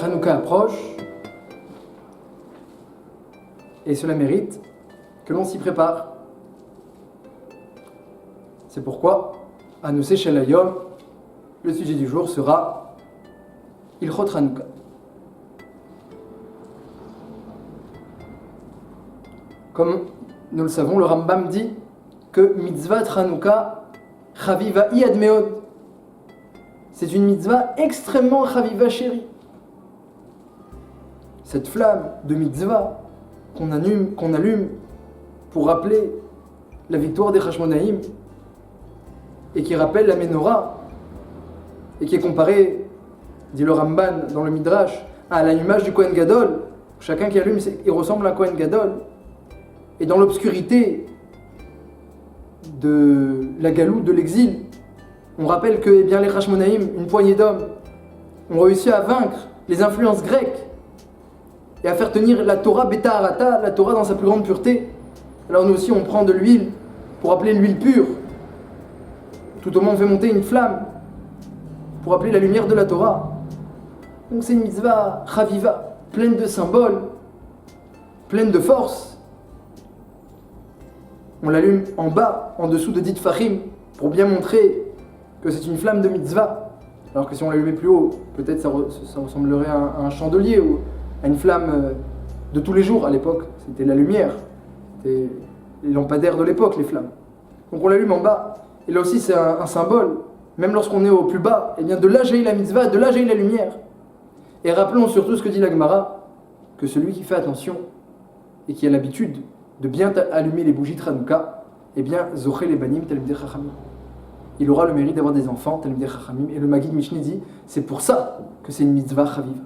Hanouka approche et cela mérite que l'on s'y prépare. C'est pourquoi, à Nusei Shel Hayom, le sujet du jour sera Ilchot Hanouka. Comme nous le savons, le Rambam dit que mitzvah Hanouka chaviva iad meod. C'est une mitzvah extrêmement chaviva chérie. Cette flamme de mitzvah qu'on allume pour rappeler la victoire des Hashmonaïm et qui rappelle la Menorah et qui est comparée, dit le Ramban dans le Midrash, à l'allumage du Kohen Gadol. Chacun qui allume, il ressemble à un Kohen Gadol. Et dans l'obscurité de la galoute, de l'exil, on rappelle que les Hashmonaïm, une poignée d'hommes, ont réussi à vaincre les influences grecques et à faire tenir la Torah Beta Arata, la Torah dans sa plus grande pureté. Alors nous aussi on prend de l'huile pour appeler l'huile pure. Tout au moins on fait monter une flamme pour appeler la lumière de la Torah. Donc c'est une mitzvah chaviva, pleine de symboles, pleine de force. On l'allume en bas, en dessous de dit Fahim, pour bien montrer que c'est une flamme de mitzvah. Alors que si on l'allumait plus haut, peut-être ça ressemblerait à un chandelier ou à une flamme de tous les jours à l'époque. C'était la lumière. C'était les lampadaires de l'époque, les flammes. Donc on l'allume en bas. Et là aussi c'est un symbole. Même lorsqu'on est au plus bas, eh bien de là jaillit la mitzvah, de là jaillit la lumière. Et rappelons surtout ce que dit la Gemara, que celui qui fait attention et qui a l'habitude de bien allumer les bougies de Hanouka, eh bien zoché les banim talmidei chachamim. Il aura le mérite d'avoir des enfants talmidei chachamim. Et le Maggid Mishni dit, c'est pour ça que c'est une mitzvah chaviva.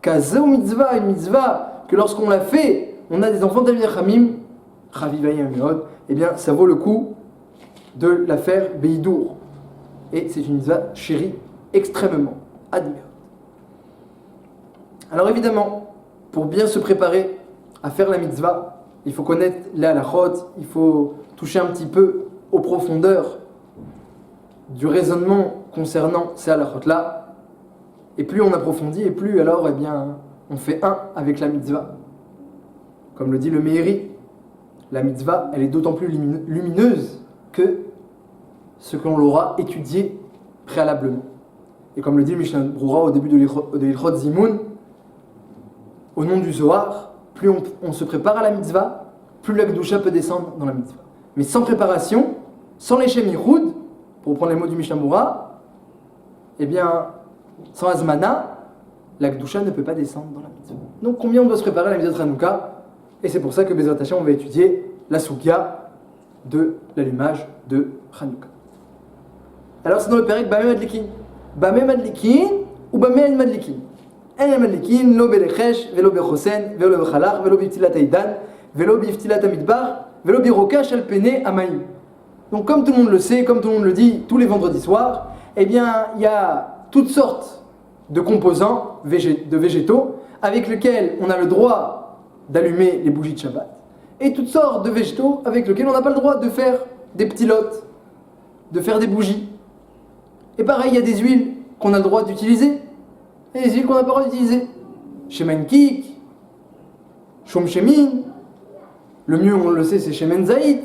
Kazeu mitzvah, une mitzvah que lorsqu'on l'a fait, on a des enfants talmidei chachamim, chaviva yamod, eh bien ça vaut le coup de la faire beidour. Et c'est une mitzvah chérie, extrêmement admirée. Alors évidemment, pour bien se préparer à faire la mitzvah, il faut connaître les halachot, il faut toucher un petit peu aux profondeurs du raisonnement concernant ces halachot-là. Et plus on approfondit, et plus alors eh bien, on fait un avec la mitzvah. Comme le dit le Meiri, la mitzvah, elle est d'autant plus lumineuse que ce que l'on l'aura étudié préalablement. Et comme le dit le Mishnah Brura au début de l'Ilchot Zimoun, au nom du Zohar, plus on se prépare à la mitzvah, plus la Kedusha peut descendre dans la mitzvah. Mais sans préparation, sans l'échem Yichud, pour reprendre les mots du Mishnah Brura, eh bien, sans Azmana, la Kedusha ne peut pas descendre dans la mitzvah. Donc combien on doit se préparer à la mitzvah de Hanouka? Et c'est pour ça que Bezrat Hashem, on va étudier la Sugya de l'allumage de Hanouka. Alors c'est dans le Pérec Bameh Madlikin. Bameh Madlikin ou Bameh Madlikin. En Madlikin, lo belechesh, velo bechosen, velo bechalach, velo biftilat aidan, velo biftilat amidbar, velo birokash al pene amaim. Donc comme tout le monde le sait, comme tout le monde le dit tous les vendredis soirs, eh bien il y a toutes sortes de composants de végétaux avec lesquels on a le droit d'allumer les bougies de Shabbat et toutes sortes de végétaux avec lesquels on n'a pas le droit de faire des petits lots, de faire des bougies. Et pareil, il y a des huiles qu'on a le droit d'utiliser et des huiles qu'on n'a pas le droit d'utiliser. Shemen Kik, Shom Shemin, le mieux on le sait c'est Shemen Zayit.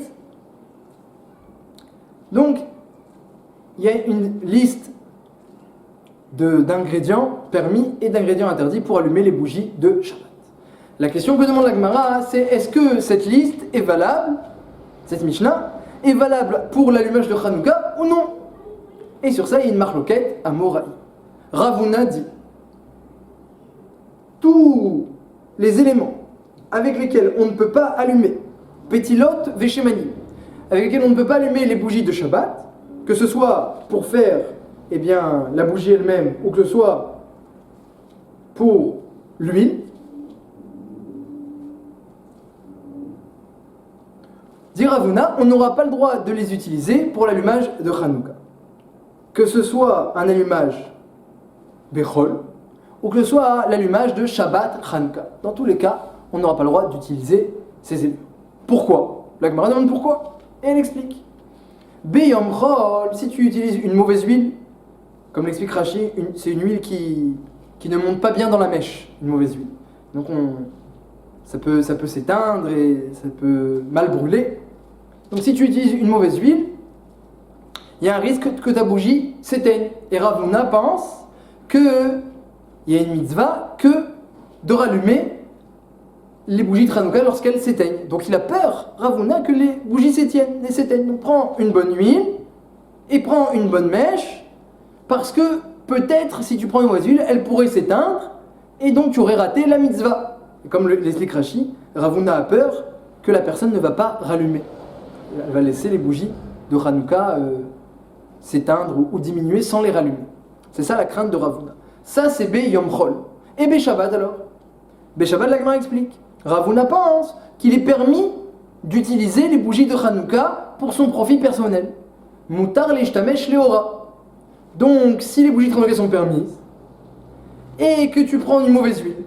Donc, il y a une liste d'ingrédients permis et d'ingrédients interdits pour allumer les bougies de Shabbat. La question que demande la Gemara, c'est est-ce que cette liste est valable, cette Mishnah, est valable pour l'allumage de Hanouka ou non? Et sur ça, il y a une marloquette à Moraï. Ravuna dit tous les éléments avec lesquels on ne peut pas allumer Petilot Veshemani, avec lesquels on ne peut pas allumer les bougies de Shabbat, que ce soit pour faire eh bien, la bougie elle-même ou que ce soit pour l'huile, dit Ravuna, on n'aura pas le droit de les utiliser pour l'allumage de Hanouka. Que ce soit un allumage Bechol ou que ce soit l'allumage de Shabbat Hanouka. Dans tous les cas, on n'aura pas le droit d'utiliser ces éléments. Pourquoi? La Gemara demande pourquoi. Et elle explique. Beyom Chol, si tu utilises une mauvaise huile, comme l'explique Rashi, c'est une huile qui qui ne monte pas bien dans la mèche, une mauvaise huile. Donc ça peut s'éteindre et ça peut mal brûler. Donc si tu utilises une mauvaise huile, il y a un risque que ta bougie s'éteigne. Et Rav Huna pense qu'il y a une mitzvah que de rallumer les bougies de Hanouka lorsqu'elles s'éteignent. Donc il a peur, Rav Huna, que les bougies s'éteignent. Donc prends une bonne huile et prends une bonne mèche, parce que peut-être si tu prends une mauvaise huile, elle pourrait s'éteindre et donc tu aurais raté la mitzvah. Et comme l'explique Rashi, Rav Huna a peur que la personne ne va pas rallumer. Elle va laisser les bougies de Hanouka s'éteindre ou diminuer sans les rallumer. C'est ça la crainte de Rav Huna. Ça c'est Be Yom Chol. Et Be Shabbat alors? Be Shabbat, la Gemara explique. Rav Huna pense qu'il est permis d'utiliser les bougies de Hanouka pour son profit personnel. Mutar leishtamesh leora. Donc si les bougies de Hanouka sont permises et que tu prends une mauvaise huile,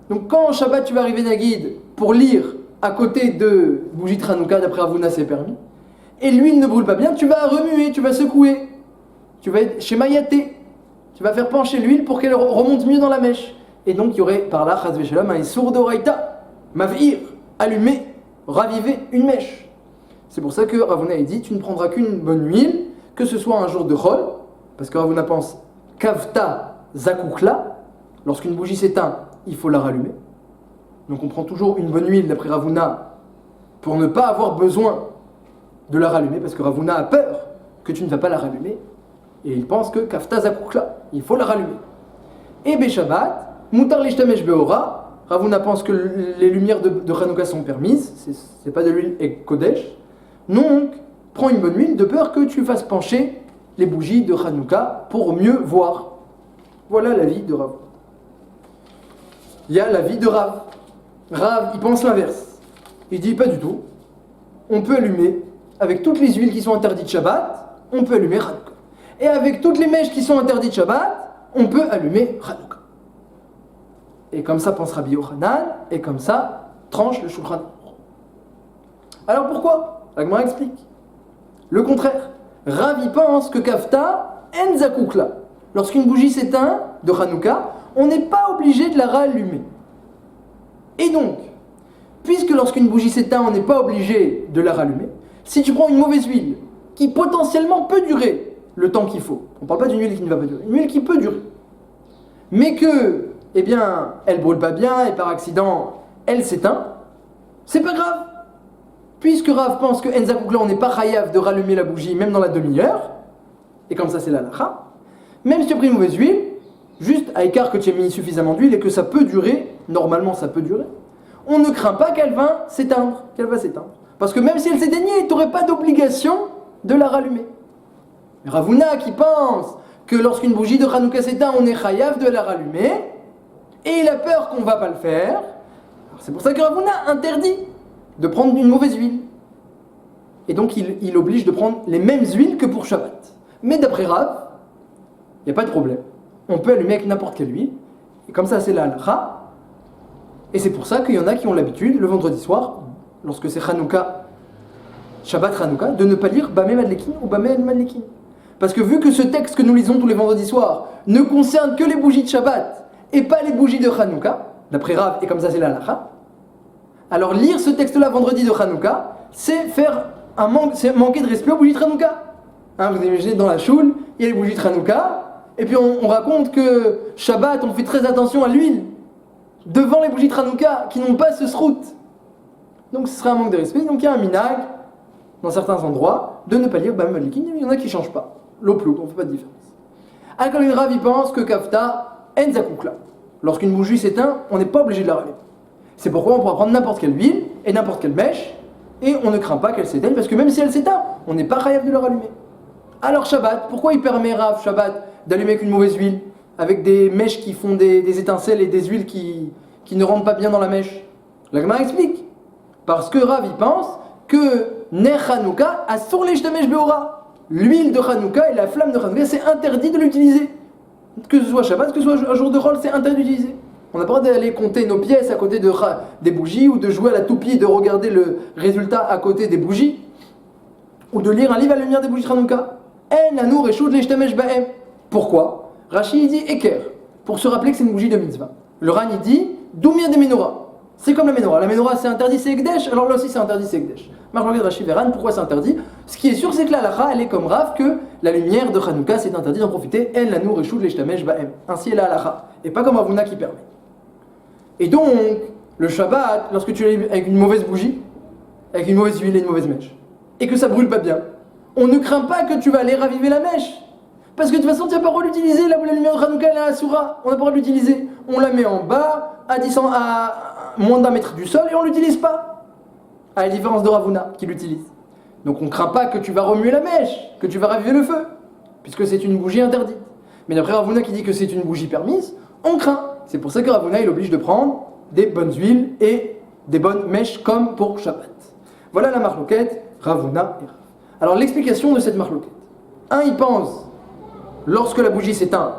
donc quand en Shabbat tu vas arriver Nagid pour lire à côté de bougies de Hanouka, d'après Rav Huna c'est permis, et l'huile ne brûle pas bien, tu vas remuer, tu vas secouer, tu vas être schémayaté, tu vas faire pencher l'huile pour qu'elle remonte mieux dans la mèche. Et donc il y aurait par là, chas v'shalom, un issour d'oraïta, mav'ir, allumer, raviver une mèche. C'est pour ça que Rav Huna dit, tu ne prendras qu'une bonne huile, que ce soit un jour de chol, parce que Rav Huna pense, kavta zakukla, lorsqu'une bougie s'éteint, il faut la rallumer. Donc on prend toujours une bonne huile d'après Rav Huna pour ne pas avoir besoin de la rallumer, parce que Rav Huna a peur que tu ne vas pas la rallumer, et il pense que kafta zakukla, il faut la rallumer. Et Be Shabbat, mutar lishtamesh beora, Rav Huna pense que les lumières de Hanouka sont permises, c'est pas de l'huile et kodesh, donc prends une bonne huile de peur que tu fasses pencher les bougies de Hanouka pour mieux voir. Voilà l'avis de Rav. Il y a l'avis de Rav. Rav, il pense l'inverse. Il dit pas du tout. On peut allumer, avec toutes les huiles qui sont interdites Shabbat, on peut allumer Hanouka. Et avec toutes les mèches qui sont interdites Shabbat, on peut allumer Hanouka. Et comme ça pense Rabbi Yochanan, et comme ça tranche le Shulchan Aruch. Alors pourquoi? La Gemara explique. Le contraire. Rav il pense que Kafta en zakukla. Lorsqu'une bougie s'éteint de Hanouka, on n'est pas obligé de la rallumer. Et donc, puisque lorsqu'une bougie s'éteint, on n'est pas obligé de la rallumer, si tu prends une mauvaise huile qui potentiellement peut durer le temps qu'il faut, on ne parle pas d'une huile qui ne va pas durer, une huile qui peut durer, mais que, eh bien, elle brûle pas bien et par accident, elle s'éteint, c'est pas grave. Puisque Rav pense que Enzakukla, on n'est pas chayav de rallumer la bougie même dans la demi-heure, et comme ça c'est la lacha, même si tu as pris une mauvaise huile, juste à écart que tu as mis suffisamment d'huile et que ça peut durer, normalement ça peut durer, on ne craint pas qu'elle va s'éteindre. Parce que même si elle s'éteignait, tu n'aurais pas d'obligation de la rallumer. Rav Huna qui pense que lorsqu'une bougie de Hanouka s'éteint, on est chayav de la rallumer, et il a peur qu'on ne va pas le faire. Alors c'est pour ça que Rav Huna interdit de prendre une mauvaise huile. Et donc il oblige de prendre les mêmes huiles que pour Shabbat. Mais d'après Rav, il n'y a pas de problème. On peut allumer avec n'importe quelle huile. Et comme ça, c'est la halakha. Et c'est pour ça qu'il y en a qui ont l'habitude, le vendredi soir, lorsque c'est Hanouka, Shabbat Hanouka, de ne pas lire Bameh Madlekin ou Bameh Madlekin. Parce que vu que ce texte que nous lisons tous les vendredis soirs ne concerne que les bougies de Shabbat et pas les bougies de Hanouka, d'après Rav, et comme ça c'est la halakha, alors lire ce texte-là vendredi de Hanouka, c'est manquer de respect aux bougies de Hanouka. Hein, vous imaginez dans la choule, il y a les bougies de Hanouka, et puis on raconte que Shabbat, on fait très attention à l'huile devant les bougies de Hanouka qui n'ont pas ce srout. Donc ce serait un manque de respect. Donc il y a un minag dans certains endroits de ne pas lire Bameh Madlekin. Il y en a qui ne changent pas. L'oplouk, on ne fait pas de différence. Alors une Rav, il pense que Kafta en zakukla. Lorsqu'une bougie s'éteint, on n'est pas obligé de la rallumer. C'est pourquoi on pourra prendre n'importe quelle huile et n'importe quelle mèche et on ne craint pas qu'elle s'éteigne parce que même si elle s'éteint, on n'est pas chayav de la rallumer. Alors Shabbat, pourquoi il permet Rav Shabbat d'allumer avec une mauvaise huile, avec des mèches qui font des étincelles et des huiles qui ne rentrent pas bien dans la mèche? La Gemara explique. Parce que Rav il pense que Ner Hanouka a sur les Shtemesh Beora. L'huile de Hanouka et la flamme de Hanouka, c'est interdit de l'utiliser. Que ce soit Shabbat, que ce soit un jour de Chol, c'est interdit d'utiliser. On n'a pas le droit d'aller compter nos pièces à côté des bougies ou de jouer à la toupie et de regarder le résultat à côté des bougies ou de lire un livre à la lumière des bougies de Hanouka. En Anour et Choud les Shtemesh Bahem. Pourquoi? Rashi dit Eker. pour se rappeler que c'est une bougie de mitzvah. Le Ran il dit d'où vient des menorahs. C'est comme la menorah. La menorah c'est interdit, c'est Ekdesh, alors là aussi c'est interdit, c'est Ekdesh. Marc Rashi et Ran, pourquoi c'est interdit? Ce qui est sûr, c'est que la halakha, elle est comme Rav, que la lumière de Hanouka, c'est interdit d'en profiter. En lanou reshut l'eshtamesh ba'em. Ainsi est la halakha. Et pas comme Ravuna qui permet. Et donc, le Shabbat, lorsque tu l'allumes avec une mauvaise bougie, avec une mauvaise huile et une mauvaise mèche, et que ça brûle pas bien, on ne craint pas que tu vas aller raviver la mèche. Parce que de toute façon, tu n'as pas le droit d'utiliser la lumière de Hanouka, elle est à la Soura. On n'a pas le droit de l'utiliser. On la met en bas, à moins d'un mètre du sol, et on l'utilise pas. À la différence de Ravuna, qui l'utilise. Donc on ne craint pas que tu vas remuer la mèche, que tu vas raviver le feu, puisque c'est une bougie interdite. Mais d'après Ravuna qui dit que c'est une bougie permise, on craint. C'est pour ça que Ravuna il oblige de prendre des bonnes huiles et des bonnes mèches comme pour Shabbat. Voilà la marloquette, Ravuna et Rav. Alors l'explication de cette marloquette. Un, il pense, lorsque la bougie s'éteint,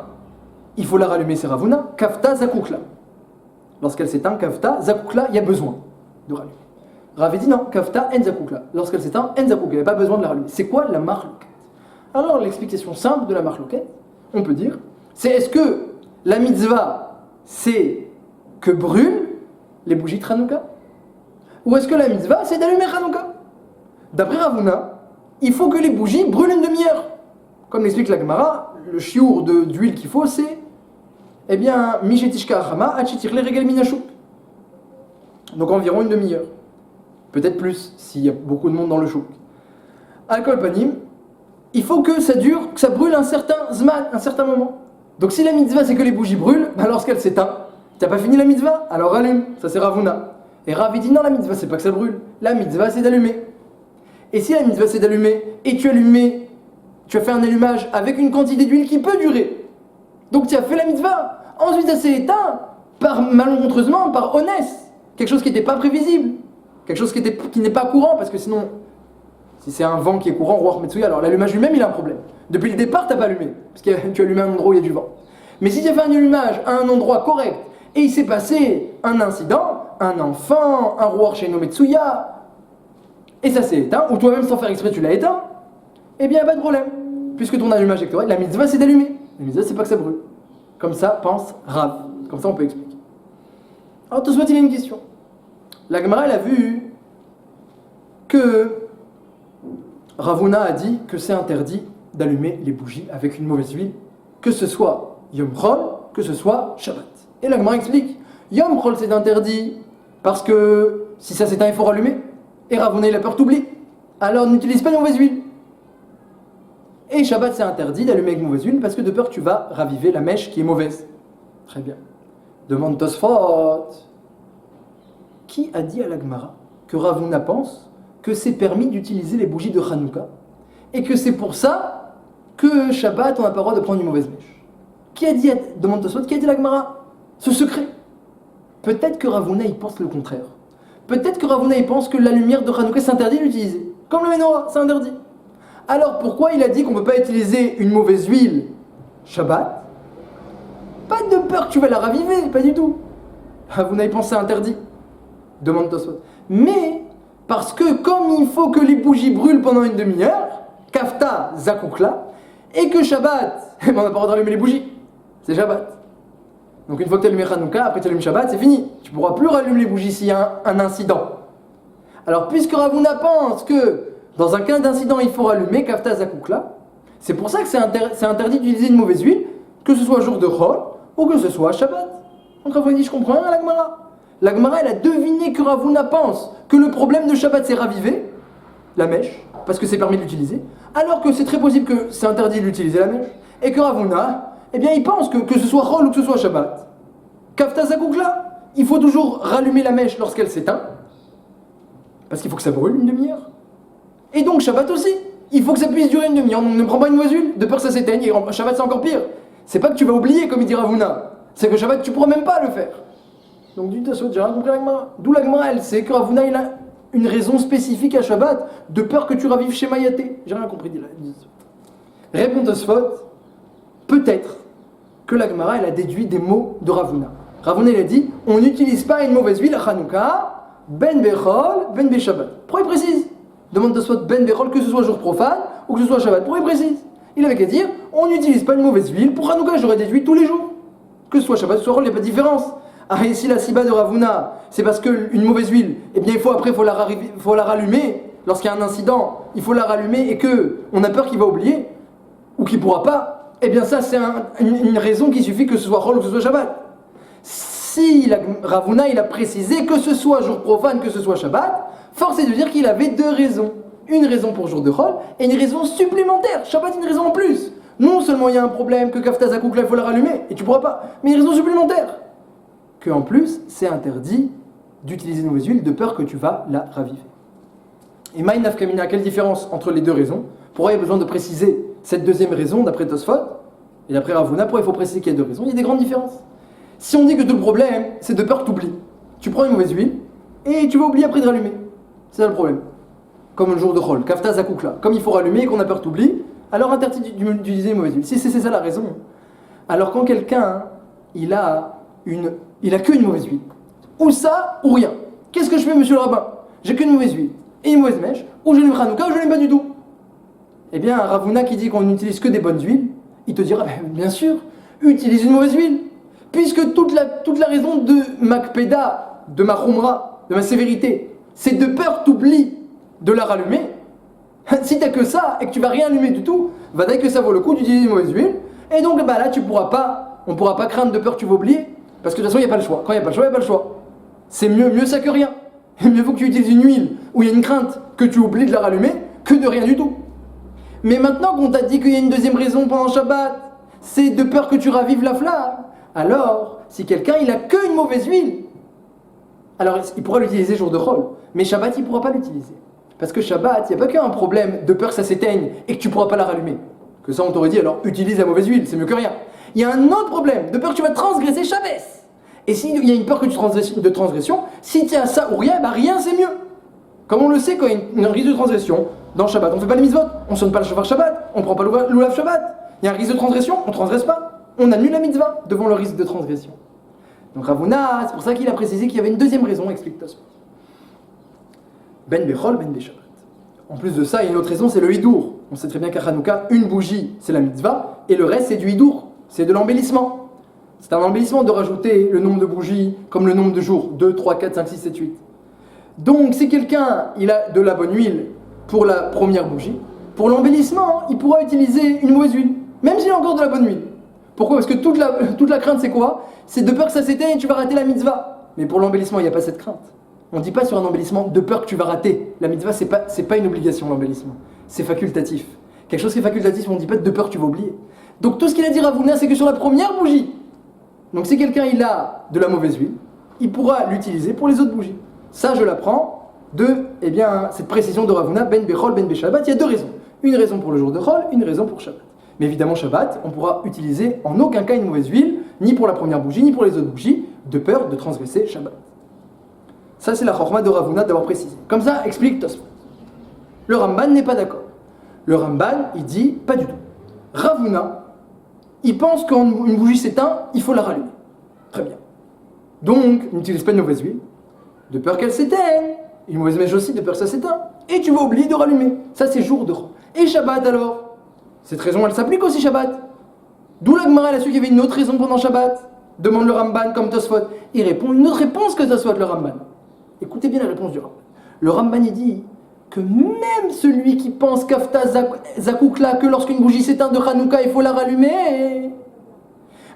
il faut la rallumer, c'est Ravuna, kafta zakukla. Lorsqu'elle s'éteint, kafta zakukla, il y a besoin de rallumer. Rav dit non, kafta en zakukla. Lorsqu'elle s'éteint, en zakukla, il n'y a pas besoin de la rallumer. C'est quoi la marloquette? Alors l'explication simple de la marloquette, on peut dire, c'est est-ce que la mitzvah, c'est que brûlent les bougies de Hanouka? Ou est-ce que la mitzvah, c'est d'allumer Hanouka? D'après Ravuna, il faut que les bougies brûlent une demi-heure. Comme l'explique la Gemara, le chiour d'huile qu'il faut, c'est eh bien, Mishetishka Achama, Achitirle Regel Minashuk. Donc environ une demi-heure. Peut-être plus, s'il y a beaucoup de monde dans le chouk. Alcool panim, il faut que ça dure, que ça brûle un certain zman, un certain moment. Donc si la mitzvah c'est que les bougies brûlent, bah lorsqu'elle s'éteint, t'as pas fini la mitzvah, alors allume, ça c'est Ravuna. Et Rav dit non, la mitzvah c'est pas que ça brûle, la mitzvah c'est d'allumer. Et si la mitzvah c'est d'allumer, et tu as fait un allumage avec une quantité d'huile qui peut durer, donc tu as fait la mitzvah, ensuite ça s'est éteint, malencontreusement, par honnête, quelque chose qui n'était pas prévisible, quelque chose qui n'est pas courant, parce que sinon, si c'est un vent qui est courant, Ruach Metsuya, alors l'allumage lui-même il a un problème. Depuis le départ, t'as pas allumé, parce que tu as allumé à un endroit où il y a du vent. Mais si tu as fait un allumage à un endroit correct, et il s'est passé un incident, un enfant, un Ruach Sheino Metsuya, et ça s'est éteint, ou toi-même sans faire exprès tu l'as éteint, eh bien pas de problème, puisque ton allumage est correct, la mitzvah c'est d'allumer. La mitzvah c'est pas que ça brûle. Comme ça pense Rav, comme ça on peut expliquer. Alors tout soit il y a une question. La Gemara elle a vu que Ravuna a dit que c'est interdit d'allumer les bougies avec une mauvaise huile, que ce soit Yom Chol, que ce soit Shabbat. Et la Gemara explique, Yom Chol c'est interdit parce que si ça s'éteint il faut rallumer, et Ravuna il a peur t'oublier, alors n'utilise pas une mauvaise huile. Et Shabbat c'est interdit d'allumer avec mauvaise huile parce que de peur que tu vas raviver la mèche qui est mauvaise. Très bien. Demande Tosfot, qui a dit à la Gemara que Ravuna pense que c'est permis d'utiliser les bougies de Hanouka et que c'est pour ça que Shabbat on n'a pas le droit de prendre une mauvaise mèche? Qui a dit, demande Tosfot, qui a dit à la Gemara ce secret? Peut-être que Ravuna il pense le contraire. Peut-être que Ravuna il pense que la lumière de Hanouka c'est interdit d'utiliser. Comme le menorah, c'est interdit. Alors pourquoi il a dit qu'on ne peut pas utiliser une mauvaise huile Shabbat? Pas de peur que tu vas la raviver, pas du tout. Ravuna il pense que c'est interdit. Demande Tosfot. Mais parce que comme il faut que les bougies brûlent pendant une demi-heure, kafta zakukla, et que Shabbat, on n'a pas le droit d'allumer les bougies, c'est Shabbat. Donc une fois que tu allumes Hanouka, après tu allumes Shabbat, c'est fini. Tu ne pourras plus rallumer les bougies s'il y a un incident. Alors puisque Ravuna pense que dans un cas d'incident il faut rallumer kafta zakukla, c'est pour ça que c'est interdit d'utiliser une mauvaise huile, que ce soit jour de Chol ou que ce soit Shabbat. Donc Ravuna dit je comprends rien à la Gemara. La Gemara elle a deviné que Ravuna pense que le problème de Shabbat c'est raviver la mèche, parce que c'est permis de l'utiliser, alors que c'est très possible que c'est interdit d'utiliser la mèche, et que Ravuna, eh bien il pense que ce soit Chol ou que ce soit Shabbat, kafta zakukla, il faut toujours rallumer la mèche lorsqu'elle s'éteint, parce qu'il faut que ça brûle une demi-heure. Et donc Shabbat aussi, il faut que ça puisse durer une demi-heure, donc ne prends pas une mauvaise huile, de peur que ça s'éteigne, et Shabbat c'est encore pire. C'est pas que tu vas oublier comme il dit Ravuna, c'est que Shabbat tu pourras même pas le faire. Donc du Tosfot, j'ai rien compris la Gemara. D'où la Gemara elle sait que Ravuna il a une raison spécifique à Shabbat, de peur que tu ravives chez Mayaté. J'ai rien compris, dit Tosfot. Répond Tosfot, peut-être que la Gemara elle a déduit des mots de Ravuna. Ravuna il a dit, on n'utilise pas une mauvaise huile à Hanouka, ben bechol, ben beshabbat. Pourquoi il précise? Demande Tosfot ben bechol, que ce soit jour profane ou que ce soit Shabbat. Pourquoi il précise? Il avait qu'à dire, on n'utilise pas une mauvaise huile pour Hanouka, j'aurais déduit tous les jours. Que ce soit Shabbat, que ce soit Chol, il n'y a pas de différence. Ah, et si la Siba de Ravuna, c'est parce qu'une mauvaise huile, eh bien faut la rallumer. Lorsqu'il y a un incident, il faut la rallumer et qu'on a peur qu'il va oublier, ou qu'il ne pourra pas, eh bien ça c'est une raison qui suffit que ce soit Chol ou que ce soit Shabbat. Si Ravuna il a précisé que ce soit jour profane, que ce soit Shabbat, force est de dire qu'il avait deux raisons. Une raison pour jour de Chol et une raison supplémentaire. Shabbat, une raison en plus. Non seulement il y a un problème que Kafta Zakouk là il faut la rallumer et tu pourras pas, mais une raison supplémentaire. Que en plus, c'est interdit d'utiliser une mauvaise huile de peur que tu vas la raviver. Et Maï Nafkamina, quelle différence entre les deux raisons? Pourquoi il y a besoin de préciser cette deuxième raison d'après Tosfot et d'après Ravuna? Pourquoi il faut préciser qu'il y a deux raisons? Il y a des grandes différences. Si on dit que tout le problème, c'est de peur que tu oublies, tu prends une mauvaise huile et tu vas oublier après de rallumer. C'est ça le problème. Comme le jour de Chol, Kafta Zakouk là. Comme il faut rallumer et qu'on a peur que tu oublies, alors interdit d'utiliser une mauvaise huile. Si c'est ça la raison. Alors quand quelqu'un, il a qu'une mauvaise huile, ou ça, ou rien. Qu'est-ce que je fais, monsieur le rabbin? J'ai qu'une mauvaise huile et une mauvaise mèche, ou je l'aime Hanouka, ou je l'aime pas du tout. Eh bien, un Ravuna qui dit qu'on n'utilise que des bonnes huiles, il te dira, bien sûr, utilise une mauvaise huile. Puisque toute la raison de ma kpeda, de ma khumra, de ma sévérité, c'est de peur que tu oublies de la rallumer. Si t'as que ça et que tu vas rien allumer du tout, va dire que ça vaut le coup d'utiliser une mauvaise huile. Et donc là, on pourra pas craindre de peur que tu vas oublier, parce que de toute façon, il n'y a pas le choix. Quand il n'y a pas le choix, il n'y a pas le choix. C'est mieux ça que rien. Et mieux vaut que tu utilises une huile où il y a une crainte que tu oublies de la rallumer que de rien du tout. Mais maintenant qu'on t'a dit qu'il y a une deuxième raison pendant Shabbat, c'est de peur que tu ravives la flamme. Alors, si quelqu'un il a qu'une mauvaise huile, alors il pourra l'utiliser jour de Chol, mais Shabbat il ne pourra pas l'utiliser. Parce que Shabbat, il n'y a pas qu'un problème de peur que ça s'éteigne et que tu ne pourras pas la rallumer. Que ça on t'aurait dit, alors utilise la mauvaise huile, c'est mieux que rien. Il y a un autre problème, de peur que tu vas transgresser Shabbat. Et s'il y a une peur de transgression, si tu as ça ou rien, rien c'est mieux. Comme on le sait, quand il y a un risque de transgression, dans Shabbat, on ne fait pas les mitzvot, on ne sonne pas le shofar Shabbat, on ne prend pas l'oulav Shabbat. Il y a un risque de transgression, on ne transgresse pas. On annule la mitzvah devant le risque de transgression. Donc Ravuna, c'est pour ça qu'il a précisé qu'il y avait une deuxième raison, explique Tosfot. Ben Bechol, Ben Beshabbat. En plus de ça, il y a une autre raison, c'est le hidour. On sait très bien qu'à Hanouka, une bougie, c'est la mitzvah, et le reste, c'est du hidour, c'est de l'embellissement. C'est un embellissement de rajouter le nombre de bougies comme le nombre de jours, 2, 3, 4, 5, 6, 7, 8. Donc si quelqu'un il a de la bonne huile pour la première bougie, pour l'embellissement, il pourra utiliser une mauvaise huile, même s'il a encore de la bonne huile. Pourquoi? Parce que toute la crainte c'est quoi? C'est de peur que ça s'éteigne et tu vas rater la mitzvah. Mais pour l'embellissement, il n'y a pas cette crainte. On ne dit pas sur un embellissement de peur que tu vas rater. La mitzvah, c'est pas une obligation l'embellissement. C'est facultatif. Quelque chose qui est facultatif, on ne dit pas de peur que tu vas oublier. Donc tout ce qu'il a dit Ravuna, c'est que sur la première bougie, donc si quelqu'un il a de la mauvaise huile, il pourra l'utiliser pour les autres bougies. Ça je l'apprends de cette précision de Ravuna, Ben Bechol, Ben Beshabbat. Il y a deux raisons. Une raison pour le jour de Chol, une raison pour Shabbat. Mais évidemment Shabbat, on pourra utiliser en aucun cas une mauvaise huile, ni pour la première bougie, ni pour les autres bougies, de peur de transgresser Shabbat. Ça c'est la chorma de Ravuna d'avoir précisé. Comme ça, explique Tosfot. Le Ramban n'est pas d'accord. Le Ramban, il dit, pas du tout. Ravuna, il pense quand une bougie s'éteint, il faut la rallumer. Très bien. Donc, n'utilise pas une mauvaise huile, de peur qu'elle s'éteigne. Une mauvaise mèche aussi, de peur que ça s'éteint. Et tu vas oublier de rallumer. Ça c'est jour de Chol. Et Shabbat alors? Cette raison, elle s'applique aussi Shabbat. D'où la Gemara, elle a su qu'il y avait une autre raison pendant Shabbat. Demande le Ramban comme Tosfot. Il répond une autre réponse que Tosfot, le Ramban. Écoutez bien la réponse du Ramban. Le Ramban, il dit que même celui qui pense Kafta Zakoukla, que lorsqu'une bougie s'éteint de Hanouka, il faut la rallumer.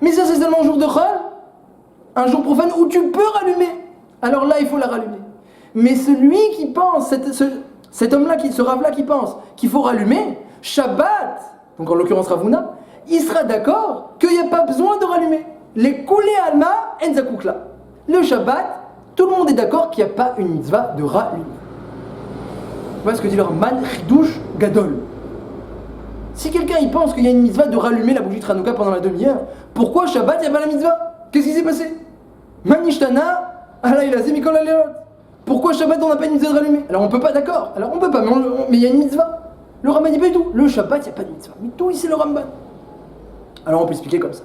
Mais ça, c'est seulement un jour de Chol. Un jour profane où tu peux rallumer. Alors là, il faut la rallumer. Mais celui qui pense, cet homme-là, ce Rav-là qui pense qu'il faut rallumer, Shabbat, donc en l'occurrence Ravuna, il sera d'accord qu'il n'y a pas besoin de rallumer. Les koulé alma en zakoukla. Le Shabbat, tout le monde est d'accord qu'il n'y a pas une mitzvah de rallumer. Voilà ce que dit le Ramban, Chidouche Gadol. Si quelqu'un il pense qu'il y a une mitzvah de rallumer la bougie de Hanouka pendant la demi-heure, pourquoi Shabbat il n'y a pas la mitzvah? Qu'est-ce qui s'est passé? Manishtana, alayla zemikol aleot. Pourquoi Shabbat on n'a pas une mitzvah de rallumer? Alors on peut pas, d'accord. Alors on peut pas, mais il y a une mitzvah. Le Ramban dit pas du tout. Le Shabbat, il n'y a pas de mitzvah. Mais tout ici, le Ramban. Alors on peut expliquer comme ça.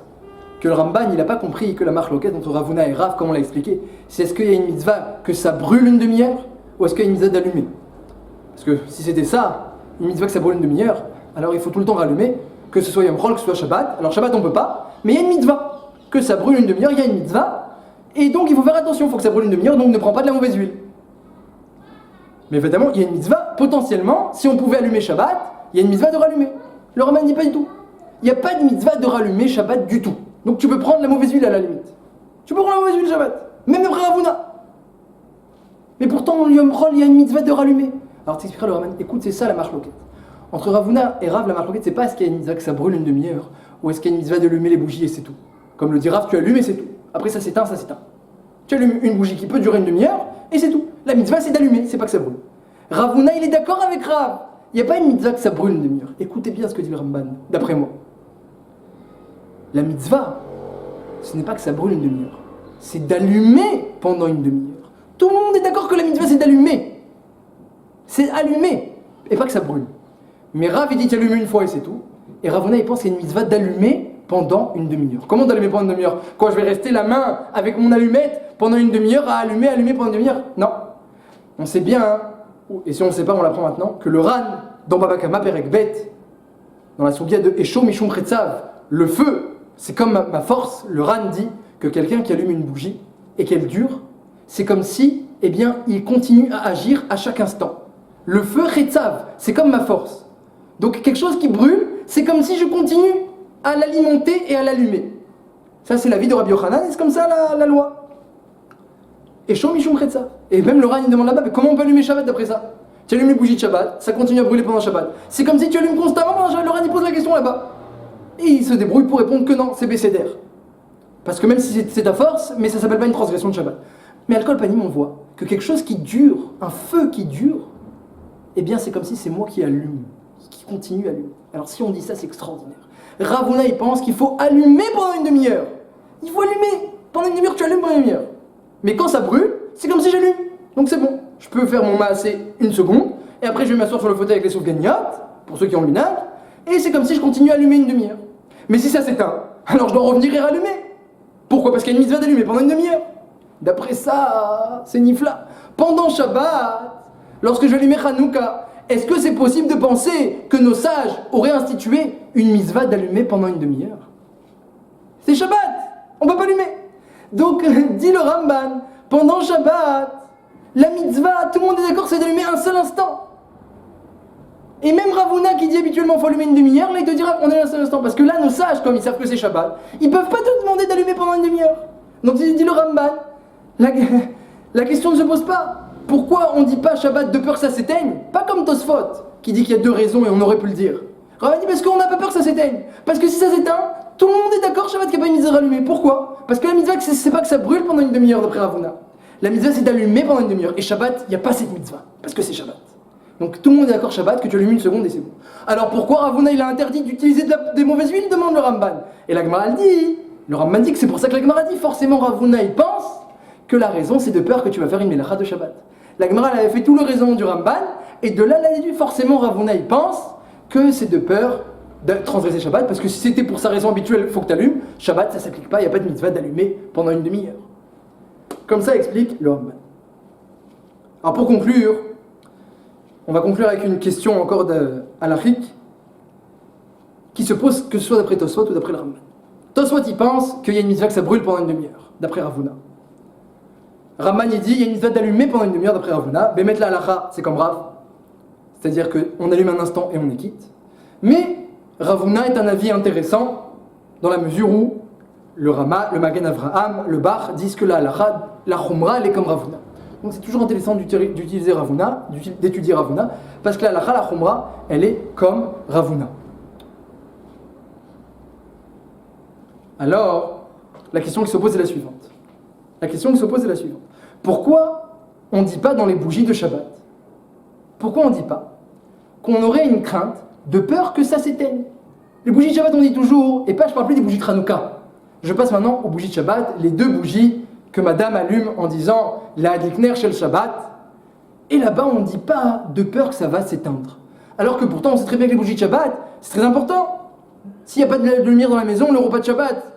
Que le Ramban, il n'a pas compris que la marloquette entre Ravuna et Rav, comme on l'a expliqué, c'est est-ce qu'il y a une mitzvah que ça brûle une demi-heure ou est-ce qu'il y a une mitzvah d'allumer? Parce que si c'était ça, une mitzvah que ça brûle une demi-heure, alors il faut tout le temps rallumer, que ce soit Yom Chol, que ce soit Shabbat. Alors Shabbat on peut pas, mais il y a une mitzvah. que ça brûle une demi-heure, il y a une mitzvah, et donc il faut faire attention, il faut que ça brûle une demi-heure, donc ne prends pas de la mauvaise huile. Mais évidemment, il y a une mitzvah, potentiellement, si on pouvait allumer Shabbat, il y a une mitzvah de rallumer. Le Rambam ne dit pas du tout. Il n'y a pas de mitzvah de rallumer Shabbat du tout. Donc tu peux prendre la mauvaise huile à la limite. Tu peux prendre la mauvaise huile Shabbat, même après Ravuna. Mais pourtant, Yom Chol, il y a une mitzvah de rallumer. Alors t'expliqueras le Rambam, écoute, c'est ça la marche-loquette. Entre Ravuna et Rav, la marche-loquette, c'est pas est-ce qu'il y a une mitzvah que ça brûle une demi-heure, ou est-ce qu'il y a une mitzvah d'allumer les bougies et c'est tout. Comme le dit Rav, tu allumes et c'est tout. Après ça s'éteint, ça s'éteint. Tu allumes une bougie qui peut durer une demi-heure et c'est tout. La mitzvah c'est d'allumer, c'est pas que ça brûle. Ravuna, il est d'accord avec Rav. Il n'y a pas une mitzvah que ça brûle une demi-heure. Écoutez bien ce que dit le Ramban, d'après moi. La mitzvah, ce n'est pas que ça brûle une demi-heure. C'est d'allumer pendant une demi-heure. Tout le monde est d'accord que la mitzvah c'est d'allumer. C'est allumer, et pas que ça brûle. Mais Rav, il dit qu'il allume une fois et c'est tout. Et Ravuna, il pense qu'il y a une mitzvah d'allumer pendant une demi-heure. Comment d'allumer pendant une demi-heure? Quoi, je vais rester la main avec mon allumette pendant une demi-heure à allumer pendant une demi-heure? Non. On sait bien, hein, et si on ne sait pas, on l'apprend maintenant, que le Ran, dans Baba Kama Perek Bet, dans la Sougia de Esho Mishum Chetzav, le feu, c'est comme ma force. Le Ran dit que quelqu'un qui allume une bougie et qu'elle dure, c'est comme si, eh bien, il continue à agir à chaque instant. Le feu Chetzav, c'est comme ma force. Donc quelque chose qui brûle, c'est comme si je continue à l'alimenter et à l'allumer. Ça, c'est la vie de Rabbi Yochanan, et c'est comme ça la loi. Et Shom Mishum Chetzav. Et même le Ran, il demande là-bas, mais comment on peut allumer Shabbat d'après ça? Tu allumes les bougies de Shabbat, ça continue à brûler pendant Shabbat. C'est comme si tu allumes constamment pendant Shabbat. Le Ran, il pose la question là-bas. Et il se débrouille pour répondre que non, c'est bécédaire. Parce que même si c'est ta force, mais ça s'appelle pas une transgression de Shabbat. Mais Al Kol Panim, on voit que quelque chose qui dure, un feu qui dure, eh bien c'est comme si c'est moi qui allume, qui continue à allumer. Alors si on dit ça, c'est extraordinaire. Ravuna, il pense qu'il faut allumer pendant une demi-heure. Il faut allumer. Pendant une demi-heure, tu allumes pendant une demi-heure. Mais quand ça brûle, c'est comme si j'allume. Donc c'est bon. Je peux faire mon maasé une seconde, et après je vais m'asseoir sur le fauteuil avec les soufganiyot, pour ceux qui ont le minag, et c'est comme si je continue à allumer une demi-heure. Mais si ça s'éteint, alors je dois revenir et rallumer. Pourquoi? Parce qu'il y a une mitzvah d'allumer pendant une demi-heure. D'après ça, c'est nifla. Pendant Shabbat, lorsque je vais allumer Hanouka, est-ce que c'est possible de penser que nos sages auraient institué une mitzvah d'allumer pendant une demi-heure? C'est Shabbat, on ne peut pas allumer. Donc, dit le Ramban, pendant Shabbat, la mitzvah, tout le monde est d'accord, c'est d'allumer un seul instant. Et même Ravuna qui dit habituellement qu'il faut allumer une demi-heure, là il te dira on allume un seul instant. Parce que là, nos sages, comme ils savent que c'est Shabbat, ils ne peuvent pas te demander d'allumer pendant une demi-heure. Donc, dit le Ramban, la question ne se pose pas. Pourquoi on ne dit pas Shabbat de peur que ça s'éteigne? Pas comme Tosfot, qui dit qu'il y a deux raisons et on aurait pu le dire. Ravuna dit parce qu'on n'a pas peur que ça s'éteigne. Parce que si ça s'éteint, tout le monde est d'accord, Shabbat qu'il n'y a pas une mitzvah allumée. Pourquoi? Parce que la mitzvah, c'est pas que ça brûle pendant une demi-heure d'après Ravuna. La mitzvah, c'est d'allumer pendant une demi-heure. Et Shabbat, il n'y a pas cette mitzvah. Parce que c'est Shabbat. Donc tout le monde est d'accord Shabbat que tu allumes une seconde et c'est bon. Alors pourquoi Ravuna il a interdit d'utiliser des mauvaises huiles, demande le Ramban. Et la Gemara dit, le Ramban dit que c'est pour ça que la Gemara dit forcément Ravuna il pense que la raison c'est de peur que tu vas faire une mélacha de Shabbat. La Gemara elle avait fait tout le raison du Ramban et de là elle a dit forcément Ravuna il pense que c'est de peur de transgresser Shabbat parce que si c'était pour sa raison habituelle il faut que tu allumes, Shabbat ça s'applique pas, il n'y a pas de mitzvah d'allumer pendant une demi-heure. Comme ça explique le Ramban. Alors pour conclure, on va conclure avec une question encore halachique qui se pose que ce soit d'après Tosfot ou d'après le Ramban. Tosfot il pense qu'il y a une mitzvah que ça brûle pendant une demi-heure, d'après Ravuna. Ramban il dit il y a une mitzvah d'allumer pendant une demi-heure d'après Ravuna. Bemet la halacha c'est comme Rav, c'est-à-dire qu'on allume un instant et on est quitte. Mais Ravuna est un avis intéressant dans la mesure où le Rama, le Magen Avraham, le Bach disent que la halacha, la chumra elle est comme Ravuna. Donc c'est toujours intéressant d'utiliser Ravuna, d'étudier Ravuna, parce que la halakha, la chumra, elle est comme Ravuna. Alors, la question qui se pose est la suivante. Pourquoi on ne dit pas dans les bougies de Shabbat? Pourquoi on ne dit pas qu'on aurait une crainte de peur que ça s'éteigne? Les bougies de Shabbat, on dit toujours, et pas je parle plus des bougies de Hanouka. Je passe maintenant aux bougies de Shabbat, les deux bougies que madame allume en disant la Adlikner chez le Shabbat, et là-bas on ne dit pas de peur que ça va s'éteindre. Alors que pourtant on sait très bien que les bougies de Shabbat, c'est très important. S'il n'y a pas de lumière dans la maison, le repas de Shabbat,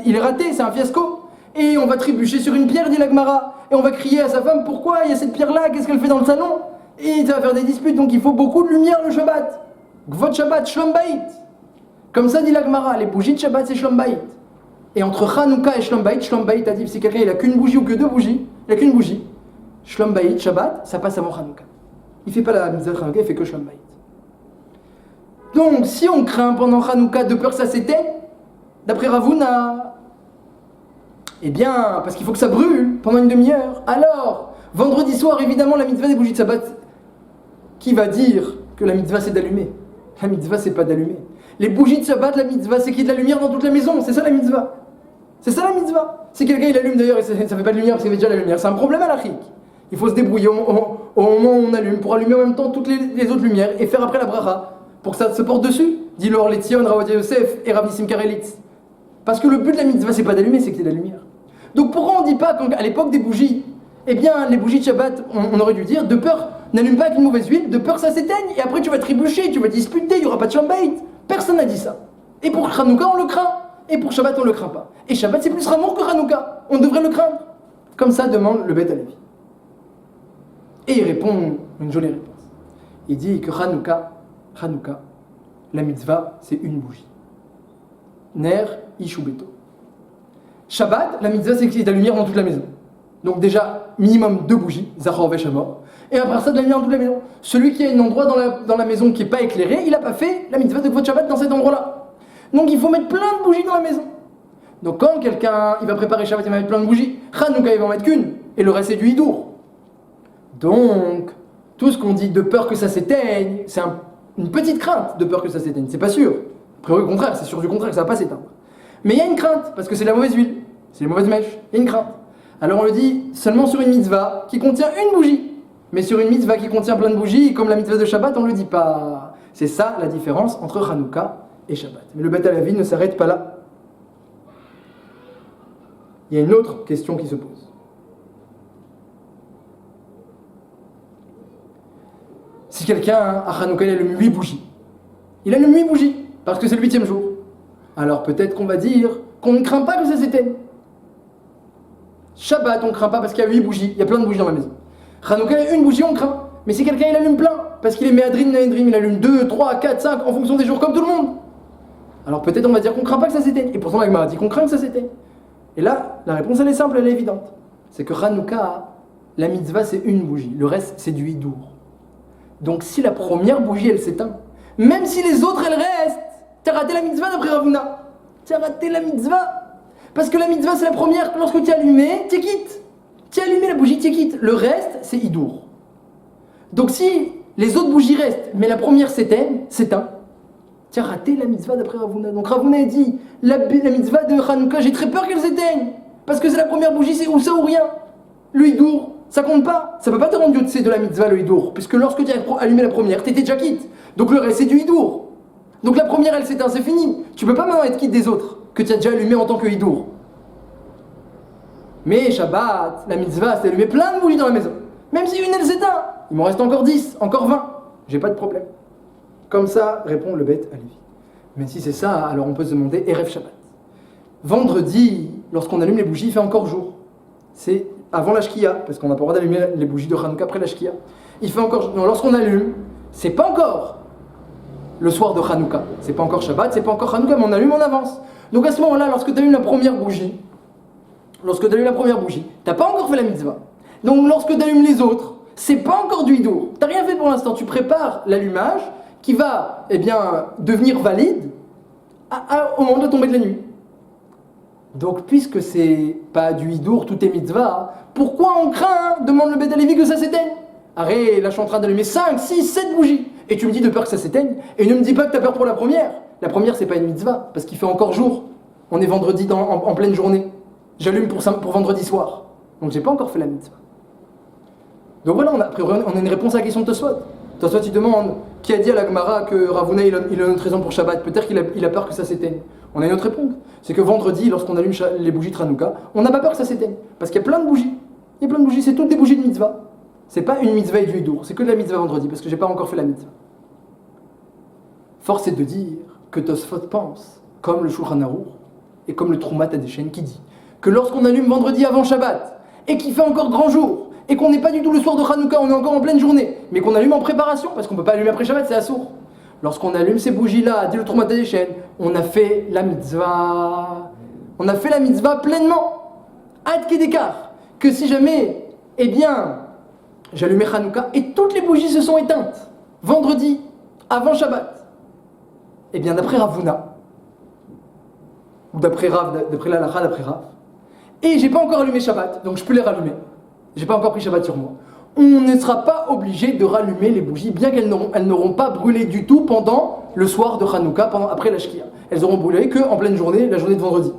il est raté, c'est un fiasco. Et on va trébucher sur une pierre, dit la Gemara, et on va crier à sa femme, pourquoi il y a cette pierre-là, qu'est-ce qu'elle fait dans le salon? Et ça va faire des disputes, donc il faut beaucoup de lumière le Shabbat. Gvot Shabbat, Shlom Bayit. Comme ça dit la Gemara, les bougies de Shabbat c'est Shlom Bayit. Et entre Hanouka et Shlom Bayit a dit si quelqu'un il a qu'une bougie ou que deux bougies, il a qu'une bougie. Shlom Bayit, Shabbat, ça passe avant Hanouka. Il ne fait pas la mitzvah de Hanouka, il fait que Shlom Bayit. Donc, si on craint pendant Hanouka de peur que ça s'éteigne, d'après Ravuna, eh bien, parce qu'il faut que ça brûle pendant une demi-heure. Alors, vendredi soir, évidemment, la mitzvah des bougies de Shabbat, qui va dire que la mitzvah c'est d'allumer? La mitzvah c'est pas d'allumer. Les bougies de Shabbat, la mitzvah c'est qu'il y ait de la lumière dans toute la maison, c'est ça la mitzvah. C'est ça la mitzvah. Si quelqu'un il allume d'ailleurs et ça fait pas de lumière parce qu'il y avait déjà la lumière, c'est un problème à la chic. Il faut se débrouiller au moment où on allume pour allumer en même temps toutes les autres lumières et faire après la bracha pour que ça se porte dessus. Dit Lor Letzion, Ravadia Yosef et Rav Nissim Karelitz. Parce que le but de la mitzvah c'est pas d'allumer, c'est qu'il y ait de la lumière. Donc pourquoi on dit pas qu'à l'époque des bougies, eh bien les bougies de Shabbat, on aurait dû dire de peur, n'allume pas avec une mauvaise huile, de peur que ça s'éteigne et après tu vas trébucher, tu vas disputer, il n'y aura pas de Shlom Bayit. Personne n'a dit ça. Et pour Hanouka on le craint. Et pour Shabbat, on ne le craint pas. Et Shabbat, c'est plus Ramour que Hanouka. On devrait le craindre. Comme ça demande le Beth Alevi. Et il répond une jolie réponse. Il dit que Hanouka, la mitzvah, c'est une bougie. Ner Ishu Beto. Shabbat, la mitzvah, c'est qu'il y ait de la lumière dans toute la maison. Donc déjà, minimum 2 bougies, Zachor Veshamor. Et après ça, de la lumière dans toute la maison. Celui qui a un endroit dans la maison qui n'est pas éclairé, il n'a pas fait la mitzvah de Kvod Shabbat dans cet endroit-là. Donc il faut mettre plein de bougies dans la maison. Donc quand quelqu'un il va préparer Shabbat, il va mettre plein de bougies. Hanouka, il va en mettre qu'une. Et le reste, c'est du hidour. Donc, tout ce qu'on dit de peur que ça s'éteigne, c'est une petite crainte de peur que ça s'éteigne. C'est pas sûr. A priori, au contraire, c'est sûr du contraire que ça va pas s'éteindre. Mais il y a une crainte, parce que c'est la mauvaise huile. C'est les mauvaises mèches. Il y a une crainte. Alors on le dit seulement sur une mitzvah qui contient une bougie. Mais sur une mitzvah qui contient plein de bougies, comme la mitzvah de Shabbat, on ne le dit pas. C'est ça la différence entre Hanouka et Shabbat. Mais le Beth Alevi ne s'arrête pas là. Il y a une autre question qui se pose. Si quelqu'un, à Hanouka, il allume 8 bougies, il allume 8 bougies, parce que c'est le 8e jour, alors peut-être qu'on va dire qu'on ne craint pas que ça s'éteigne. Shabbat, on ne craint pas parce qu'il y a 8 bougies, il y a plein de bougies dans la maison. Hanouka, il y a une bougie, on craint. Mais si quelqu'un, il allume plein, parce qu'il est Méadrin, il allume 2, 3, 4, 5, en fonction des jours, comme tout le monde. Alors peut-être on va dire qu'on ne craint pas que ça s'éteigne. Et pourtant la Gemara dit qu'on craint que ça s'éteigne. Et là, la réponse elle est simple, elle est évidente. C'est que Hanouka, la mitzvah c'est une bougie. Le reste c'est du hidour. Donc si la première bougie elle s'éteint, même si les autres elles restent, t'as raté la mitzvah d'après Ravuna. T'as raté la mitzvah. Parce que la mitzvah c'est la première, lorsque tu as allumé, tu quittes. Tu as allumé la bougie, tu quittes. Le reste c'est hidour. Donc si les autres bougies restent, mais la première s'éteint, tu as raté la mitzvah d'après Ravuna. Donc Ravuna dit, la mitzvah de Hanouka, j'ai très peur qu'elle s'éteigne. Parce que c'est la première bougie, c'est ou ça ou rien. Le hidour, ça compte pas. Ça peut pas te rendre Dieu de la mitzvah, le hidour. Puisque lorsque tu as allumé la première, tu étais déjà quitte. Donc le reste, c'est du hidour. Donc la première, elle s'éteint, c'est fini. Tu peux pas maintenant être quitte des autres, que tu as déjà allumé en tant que hidour. Mais Shabbat, la mitzvah, c'est allumer plein de bougies dans la maison. Même si une, elle s'éteint, il m'en reste encore 10, encore 20. J'ai pas de problème. Comme ça, répond le Beth Alevi. Mais si c'est ça, alors on peut se demander Erev Shabbat. Vendredi, lorsqu'on allume les bougies, il fait encore jour. C'est avant la Shkia, parce qu'on n'a pas le droit d'allumer les bougies de Hanouka après la Shkia. Il fait encore jour. Non, lorsqu'on allume, c'est pas encore le soir de Hanouka. C'est pas encore Shabbat, c'est pas encore Hanouka, mais on allume en avance. Donc à ce moment-là, lorsque tu allumes la première bougie, t'as pas encore fait la mitzvah. Donc lorsque tu allumes les autres, c'est pas encore du hidour. T'as rien fait pour l'instant. Tu prépares l'allumage qui va, devenir valide au moment de la tombée de la nuit. Donc, puisque c'est pas du hidour, tout est mitzvah, pourquoi on craint, demande le Beth Alevi, que ça s'éteigne? Arrête, là je suis en train d'allumer 5, 6, 7 bougies, et tu me dis de peur que ça s'éteigne, et ne me dis pas que tu as peur pour la première. La première, c'est pas une mitzvah, parce qu'il fait encore jour. On est vendredi en pleine journée. J'allume pour vendredi soir. Donc j'ai pas encore fait la mitzvah. Donc voilà, on a une réponse à la question de Tosfot. Tosfot, tu demandes qui a dit à la Gemara que Ravuna il a une autre raison pour Shabbat. Peut-être qu'il a peur que ça s'éteigne. On a une autre réponse. C'est que vendredi, lorsqu'on allume les bougies de Hanouka, on n'a pas peur que ça s'éteigne. Parce qu'il y a plein de bougies. Il y a plein de bougies, c'est toutes des bougies de mitzvah. C'est pas une mitzvah et du hidour, c'est que de la mitzvah vendredi, parce que j'ai pas encore fait la mitzvah. Force est de dire que Tosfot pense, comme le Shulchan Aruch et comme le Troumat Hadeshen qui dit que lorsqu'on allume vendredi avant Shabbat et qu'il fait encore grand jour, et qu'on n'est pas du tout le soir de Hanouka, on est encore en pleine journée, mais qu'on allume en préparation, parce qu'on ne peut pas allumer après Shabbat, c'est assourd. Lorsqu'on allume ces bougies-là, dit le Troumat Hadeshen, on a fait la mitzvah. On a fait la mitzvah pleinement. Ad Kedekar. Que si jamais, eh bien, j'allumais Hanouka et toutes les bougies se sont éteintes. Vendredi, avant Shabbat. Eh bien, d'après Ravuna, ou d'après Rav, d'après l'Alacha, d'après Rav, et j'ai pas encore allumé Shabbat, donc je peux les rallumer. J'ai pas encore pris Shabbat sur moi. On ne sera pas obligé de rallumer les bougies, bien qu'elles n'auront pas brûlé du tout pendant le soir de Hanouka, après la Shkia. Elles auront brûlé qu'en pleine journée, la journée de vendredi.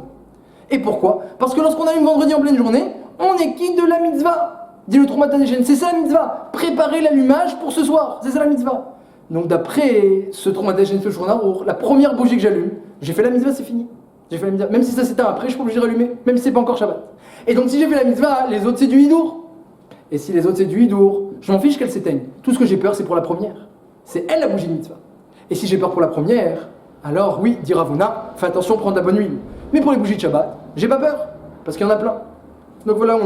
Et pourquoi? Parce que lorsqu'on allume vendredi en pleine journée, on est quitte de la mitzvah. Dit le Troumat Hadeshen, c'est ça la mitzvah. Préparer l'allumage pour ce soir, c'est ça la mitzvah. Donc d'après ce Troumat Hadeshen, ce journal, la première bougie que j'allume, j'ai fait la mitzvah, c'est fini. J'ai fait la mitzvah. Même si ça s'éteint après, je suis pas obligé de rallumer, même si c'est pas encore Shabbat. Et donc si j'ai fait la mitzvah, les autres c'est du hidour. Et si les autres c'est du hidour, je m'en fiche qu'elles s'éteignent. Tout ce que j'ai peur, c'est pour la première. C'est elle la bougie de mitzvah. Et si j'ai peur pour la première, alors oui, dit Ravuna, fais attention, prends de la bonne huile. Mais pour les bougies de Shabbat, j'ai pas peur, parce qu'il y en a plein. Donc voilà,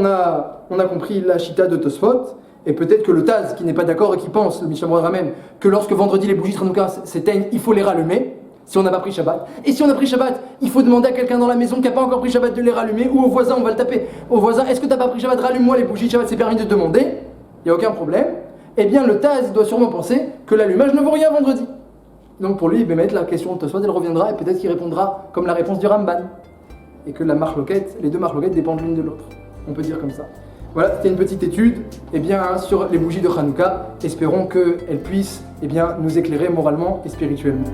on a compris la chita de Tosfot, et peut-être que le Taz, qui n'est pas d'accord et qui pense, le Mishnah Berurah même, que lorsque vendredi les bougies de Hanouka s'éteignent, il faut les rallumer, si on n'a pas pris Shabbat. Et si on a pris Shabbat, il faut demander à quelqu'un dans la maison qui n'a pas encore pris Shabbat de les rallumer, ou au voisin, on va le taper. Au voisin, est-ce que tu n'as pas pris Shabbat, rallume-moi les bougies de Shabbat, c'est permis de demander, il n'y a aucun problème. Eh bien le Taz doit sûrement penser que l'allumage ne vaut rien vendredi. Donc pour lui, Bémet, la question de Tosfot, elle reviendra, et peut-être qu'il répondra comme la réponse du Ramban. Et que la marloquette, les deux marloquettes dépendent l'une de l'autre. On peut dire comme ça. Voilà, c'était une petite étude sur les bougies de Hanouka. Espérons qu'elles puissent nous éclairer moralement et spirituellement.